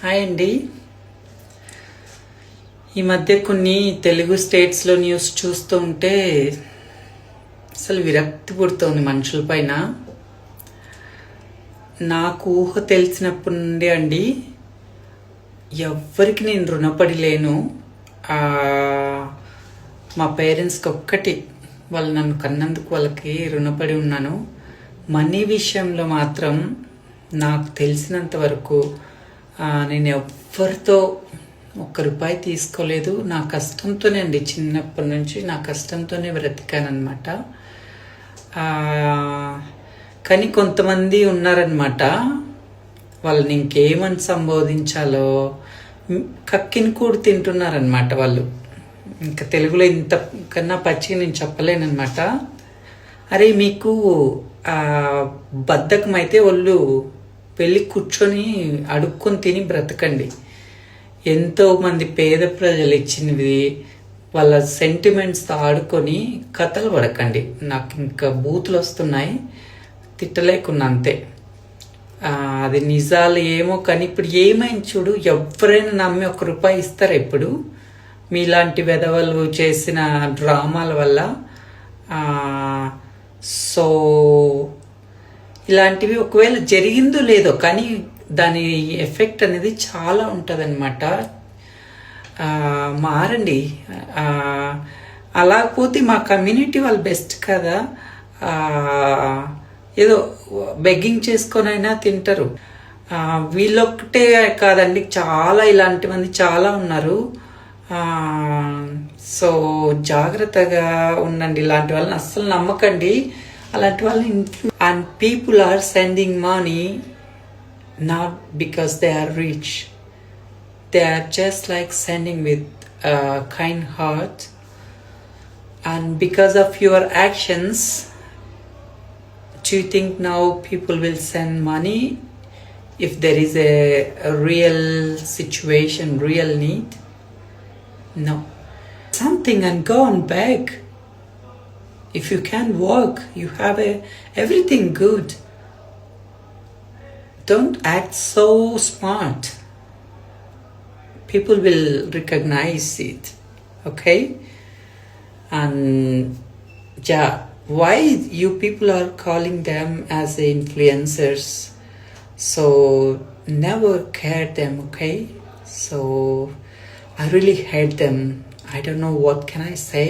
Hi అండి. ఈ మధ్య కొన్ని తెలుగు స్టేట్స్లో న్యూస్ చూస్తూ ఉంటే అసలు విరక్తి పుడుతోంది మనుషుల పైన. నాకు ఊహ తెలిసినప్పటి నుండి అండి ఎవ్వరికి నేను రుణపడి లేను. మా పేరెంట్స్కి ఒక్కటి, వాళ్ళు నన్ను కన్నందుకు వాళ్ళకి రుణపడి ఉన్నాను. మనీ విషయంలో మాత్రం నాకు తెలిసినంత వరకు నేను ఎవ్వరితో ₹1 తీసుకోలేదు. నా కష్టంతోనే అండి, చిన్నప్పటి నుంచి నా కష్టంతోనే బ్రతికానమాట. కానీ కొంతమంది ఉన్నారనమాట, వాళ్ళని ఇంకేమని సంబోధించాలో కక్కిని కూడి తింటున్నారనమాట వాళ్ళు. ఇంకా తెలుగులో ఇంతకన్నా పచ్చిగా నేను చెప్పలేనమాట. అరే, మీకు బద్ధకం అయితే వాళ్ళు వెళ్ళి కూర్చొని అడుక్కొని తిని బ్రతకండి. ఎంతోమంది పేద ప్రజలు ఇచ్చినవి వాళ్ళ సెంటిమెంట్స్తో ఆడుకొని కథలు పడకండి. నాకు ఇంకా బూతులు వస్తున్నాయి, తిట్టలేకున్నా అంతే. అది నిజాలు ఏమో కానీ ఇప్పుడు ఏమైంది చూడు, ఎవరైనా నమ్మి ₹1 ఇస్తారా ఇప్పుడు? మీలాంటి వెధవలు చేసిన డ్రామాల వల్ల. సో ఇలాంటివి ఒకవేళ జరిగిందో లేదో కానీ దాని ఎఫెక్ట్ అనేది చాలా ఉంటుంది అనమాట. మారండి. అలాగపోతే మా కమ్యూనిటీ వాళ్ళు బెస్ట్ కదా, ఏదో బెగ్గింగ్ చేసుకొనైనా తింటారు. వీళ్ళొక్కటే కాదండి, చాలా ఇలాంటి మంది చాలా ఉన్నారు. సో జాగ్రత్తగా ఉండండి, ఇలాంటి వాళ్ళని అస్సలు నమ్మకండి. అలాంటి వాళ్ళని and people are sending money not because they are rich, they are just like sending with a kind heart. And because of your actions, do you think now people will send money if there is a real situation, real need? No. Something and go on back. If you can work, you have everything good. Don't act so smart. People will recognize it, okay? And yeah, why you people are calling them as influencers? So never care them, okay? So I really hate them. I don't know what can I say.